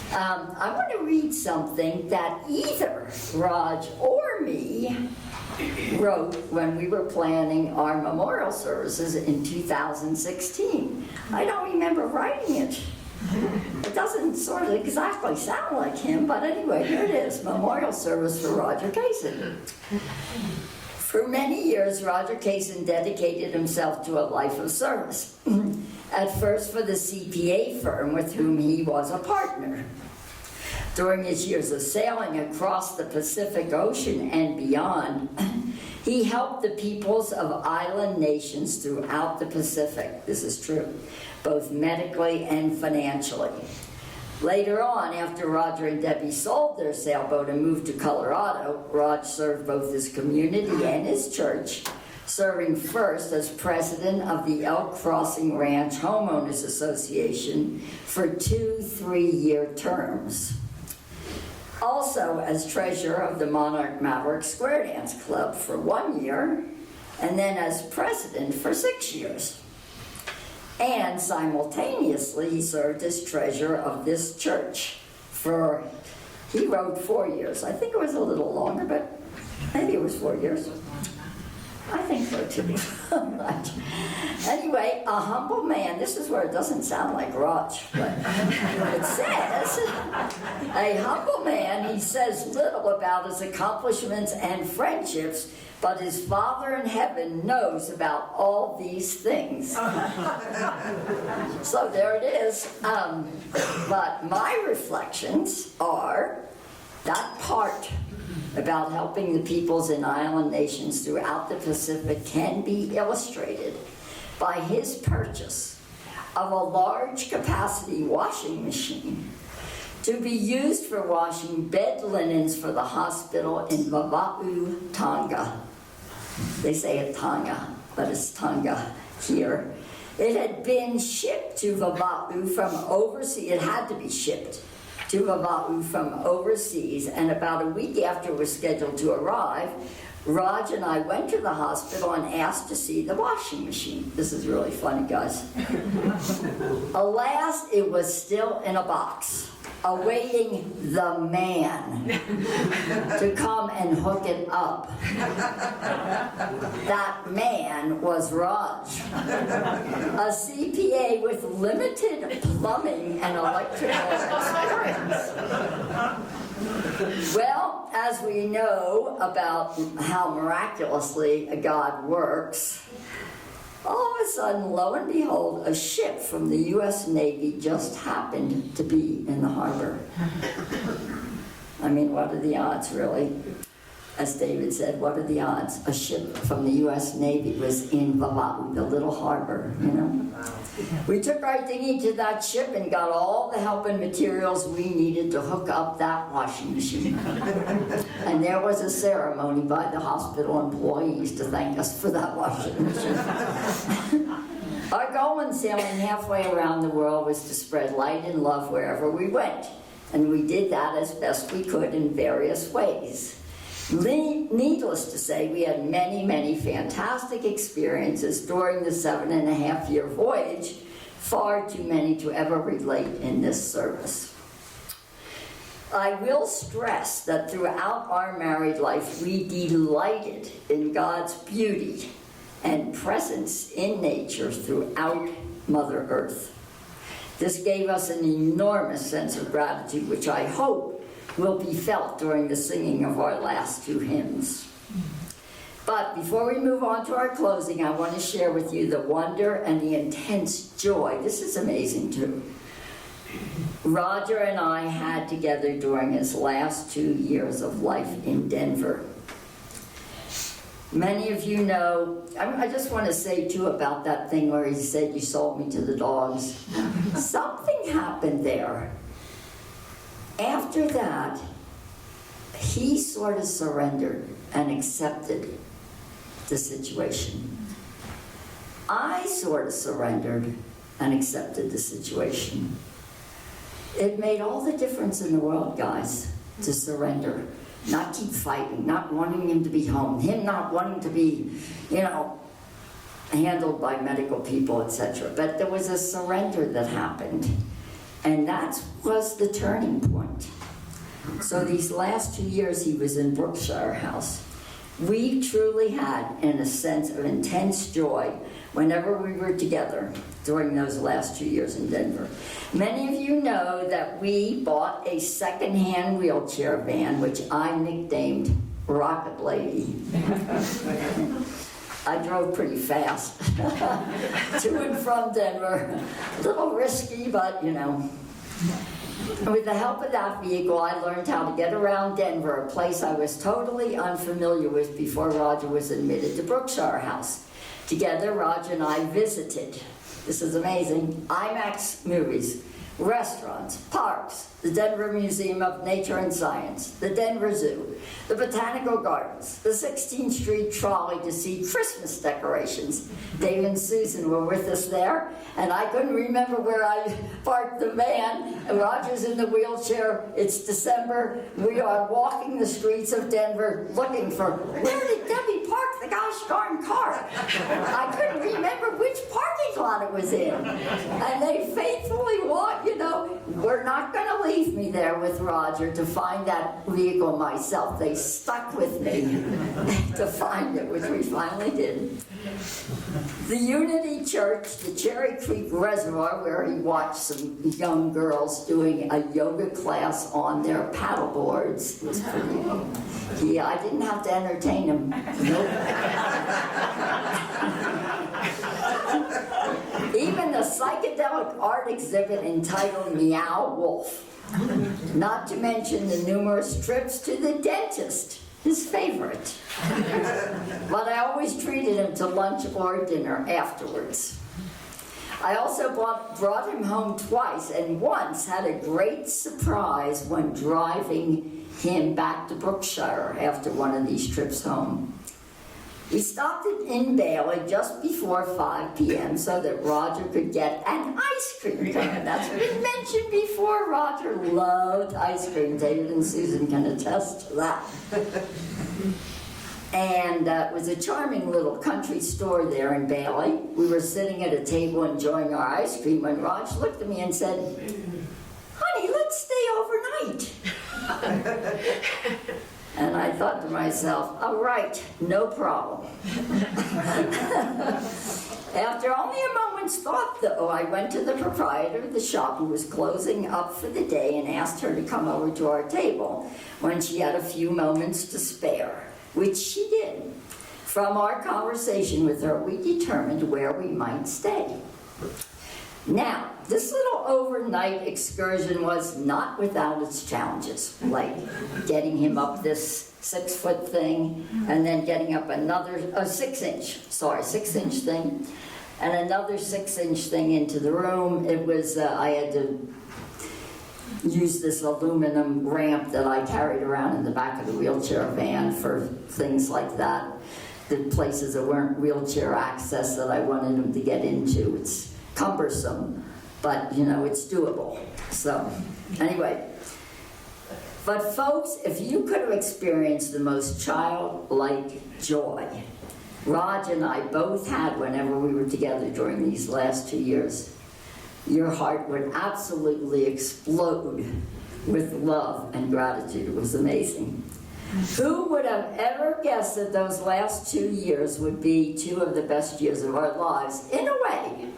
I want to read something that either Raj or me wrote when we were planning our memorial services in 2016. I don't remember writing it. It doesn't sort of exactly sound like him, but anyway, here it is, Memorial Service for Roger Cason. For many years, Roger Cason dedicated himself to a life of service. At first for the CPA firm with whom he was a partner. During his years of sailing across the Pacific Ocean and beyond, he helped the peoples of island nations throughout the Pacific. This is true, both medically and financially. Later on, after Roger and Debbie sold their sailboat and moved to Colorado, Raj served both his community and his church, serving first as president of the Elk Crossing Ranch Homeowners Association for 2 3-year terms. Also as treasurer of the Monarch Maverick Square Dance Club for 1 year, and then as president for 6 years. And simultaneously, he served as treasurer of this church for, he wrote 4 years. I think it was a little longer, but maybe it was 4 years. I think so too. Right. Anyway, a humble man, this is where it doesn't sound like Raj, but it says, a humble man, he says little about his accomplishments and friendships, but his Father in heaven knows about all these things. So there it is. But my reflections are that part about helping the peoples in island nations throughout the Pacific can be illustrated by his purchase of a large capacity washing machine to be used for washing bed linens for the hospital in Vava'u, Tonga. They say it Tonga, but it's Tonga here. It had been shipped to Vava'u from overseas. It had to be shipped to Vava'u from overseas, and about a week after it was scheduled to arrive, Raj and I went to the hospital and asked to see the washing machine. This is really funny, guys. Alas, it was still in a box, awaiting the man to come and hook it up. That man was Raj, a CPA with limited plumbing and electrical experience. Well, as we know about how miraculously God works, all of a sudden, lo and behold, a ship from the U.S. Navy just happened to be in the harbor. I mean, what are the odds, really? As David said, what are the odds? A ship from the U.S. Navy was in Vava'u, the little harbor, you know? We took our dinghy to that ship and got all the help and materials we needed to hook up that washing machine. And there was a ceremony by the hospital employees to thank us for that washing machine. Our goal in sailing halfway around the world was to spread light and love wherever we went. And we did that as best we could in various ways. Needless to say, we had many, many fantastic experiences during the 7.5-year voyage, far too many to ever relate in this service. I will stress that throughout our married life, we delighted in God's beauty and presence in nature throughout Mother Earth. This gave us an enormous sense of gratitude, which I hope will be felt during the singing of our last 2 hymns. But before we move on to our closing, I want to share with you the wonder and the intense joy, this is amazing too, Roger and I had together during his last 2 years of life in Denver. Many of you know, I just want to say too about that thing where he said, "You sold me to the dogs." Something happened there. After that, he sort of surrendered and accepted the situation. I sort of surrendered and accepted the situation. It made all the difference in the world, guys, to surrender. Not keep fighting, not wanting him to be home, him not wanting to be, handled by medical people, etc. But there was a surrender that happened, and that was the turning point. So these last 2 years he was in Brookshire House. We truly had, in a sense, of intense joy whenever we were together during those last 2 years in Denver. Many of you know that we bought a second-hand wheelchair van, which I nicknamed Rocket Lady. I drove pretty fast to and from Denver. A little risky, but With the help of that vehicle, I learned how to get around Denver, a place I was totally unfamiliar with before Roger was admitted to Brookshire House. Together, Roger and I visited, this is amazing, IMAX movies, restaurants, parks, the Denver Museum of Nature and Science, the Denver Zoo, the Botanical Gardens, the 16th Street Trolley to see Christmas decorations. Dave and Susan were with us there, and I couldn't remember where I parked the van. Roger's in the wheelchair. It's December. We are walking the streets of Denver looking for, where did Debbie park the gosh darn car? I couldn't remember which parking lot it was in. And they faithfully walked, we're not going to leave me there with Roger to find that vehicle myself. They stuck with me to find it, which we finally did. The Unity Church, the Cherry Creek Reservoir, where he watched some young girls doing a yoga class on their paddle boards. It was pretty. I didn't have to entertain him. Nope. Even the psychedelic art exhibit entitled Meow Wolf. Not to mention the numerous trips to the dentist, his favorite. But I always treated him to lunch or dinner afterwards. I also brought him home twice, and once had a great surprise when driving him back to Brookshire after one of these trips home. We stopped in Bailey just before 5 p.m. so that Roger could get an ice cream cone. That's been mentioned before. Roger loved ice cream. David and Susan can attest to that. And it was a charming little country store there in Bailey. We were sitting at a table enjoying our ice cream when Roger looked at me and said, "Honey, let's stay overnight." And I thought to myself, all right, no problem. After only a moment's thought, though, I went to the proprietor of the shop who was closing up for the day and asked her to come over to our table when she had a few moments to spare, which she did. From our conversation with her, we determined where we might stay. Now, this little overnight excursion was not without its challenges, like getting him up this 6-foot thing, and then getting up another, 6-inch thing, and another 6-inch thing into the room. It was, I had to use this aluminum ramp that I carried around in the back of the wheelchair van for things like that. The places that weren't wheelchair access that I wanted him to get into. It's cumbersome, but it's doable. So anyway, but folks, if you could have experienced the most childlike joy Raj and I both had whenever we were together during these last 2 years, your heart would absolutely explode with love and gratitude. It was amazing. Who would have ever guessed that those last 2 years would be 2 of the best years of our lives, in a way?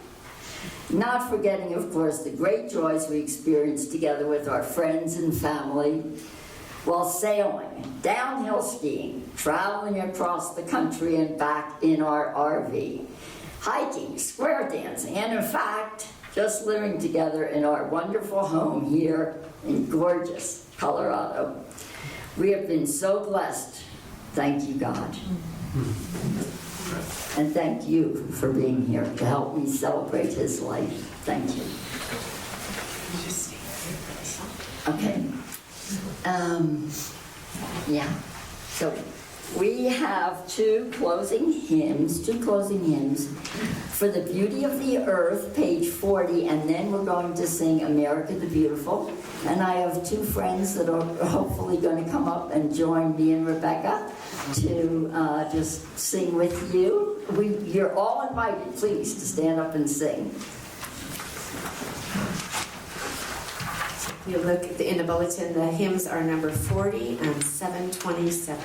Not forgetting, of course, the great joys we experienced together with our friends and family while sailing, downhill skiing, traveling across the country and back in our RV, hiking, square dancing, and in fact, just living together in our wonderful home here in gorgeous Colorado. We have been so blessed. Thank you, God. And thank you for being here to help me celebrate his life. Thank you. Okay. Yeah. So we have two closing hymns for the beauty of the earth, page 40, and then we're going to sing America the Beautiful. And I have two friends that are hopefully going to come up and join me and Rebecca to just sing with you. You're all invited, please, to stand up and sing. If you look in the bulletin, the hymns are number 40 and 727.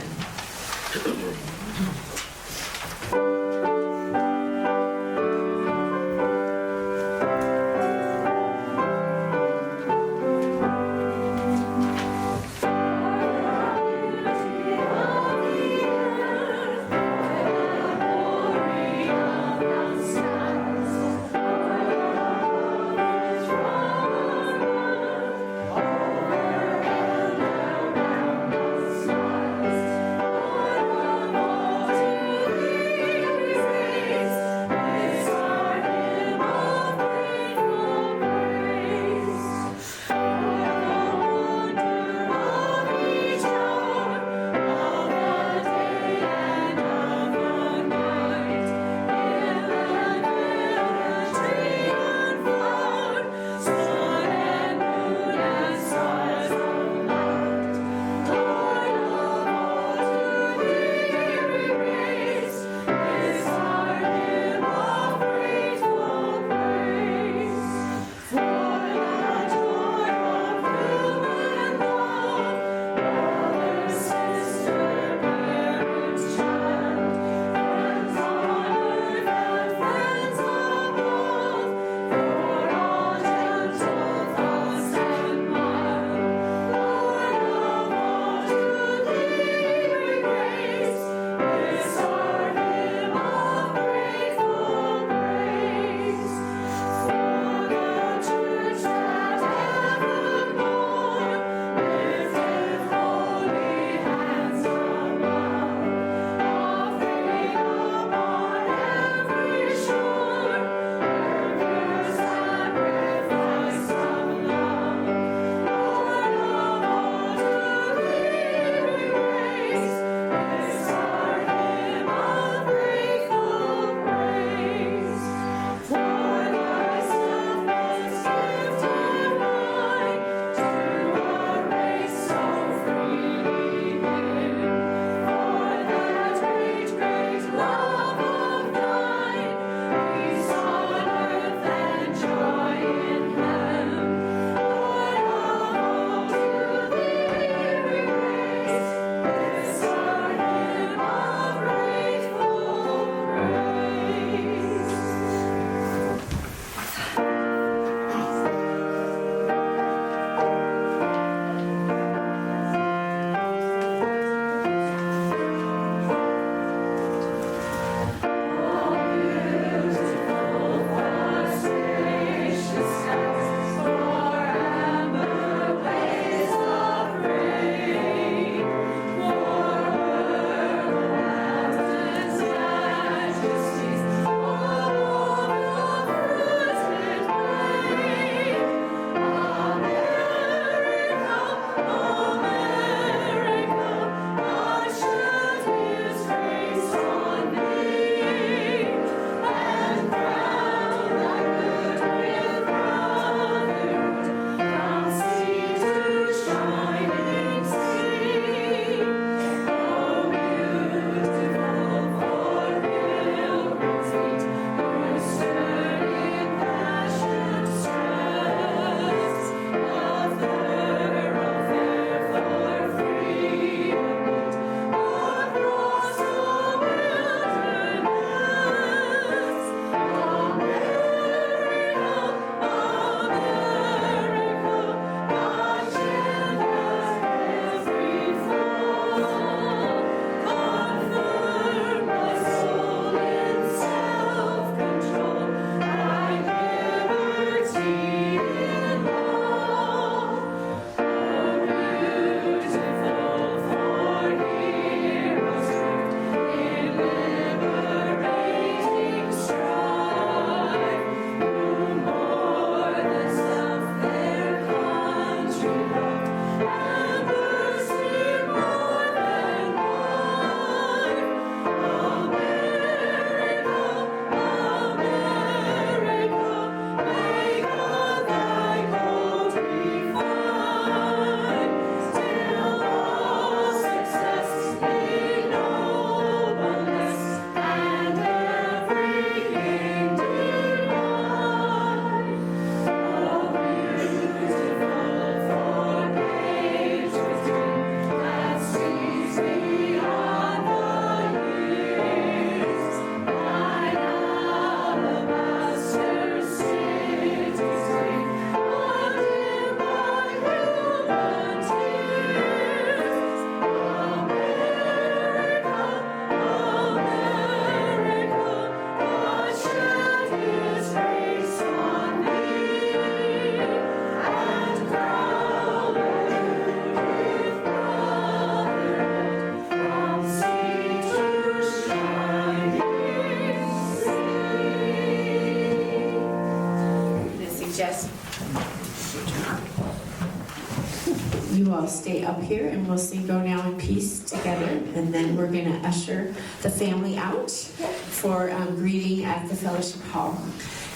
all stay up here and we'll sing Go Now in Peace together. And then we're going to usher the family out for greeting at the fellowship hall.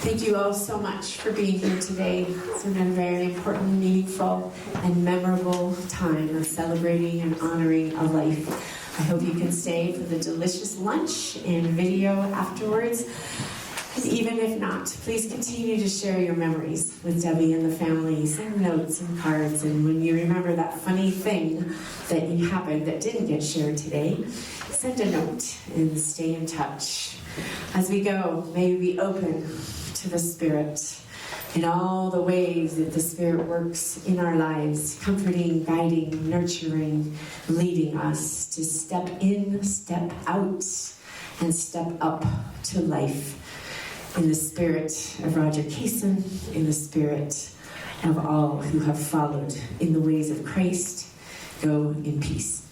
Thank you all so much for being here today. It's been a very important, meaningful, and memorable time of celebrating and honoring a life. I hope you can stay for the delicious lunch and video afterwards. And even if not, please continue to share your memories with Debbie and the family. Send notes and cards, and when you remember that funny thing that happened that didn't get shared today, send a note and stay in touch. As we go, may we be open to the Spirit in all the ways that the Spirit works in our lives, comforting, guiding, nurturing, leading us to step in, step out, and step up to life. In the spirit of Roger Cason, in the spirit of all who have followed in the ways of Christ, go in peace.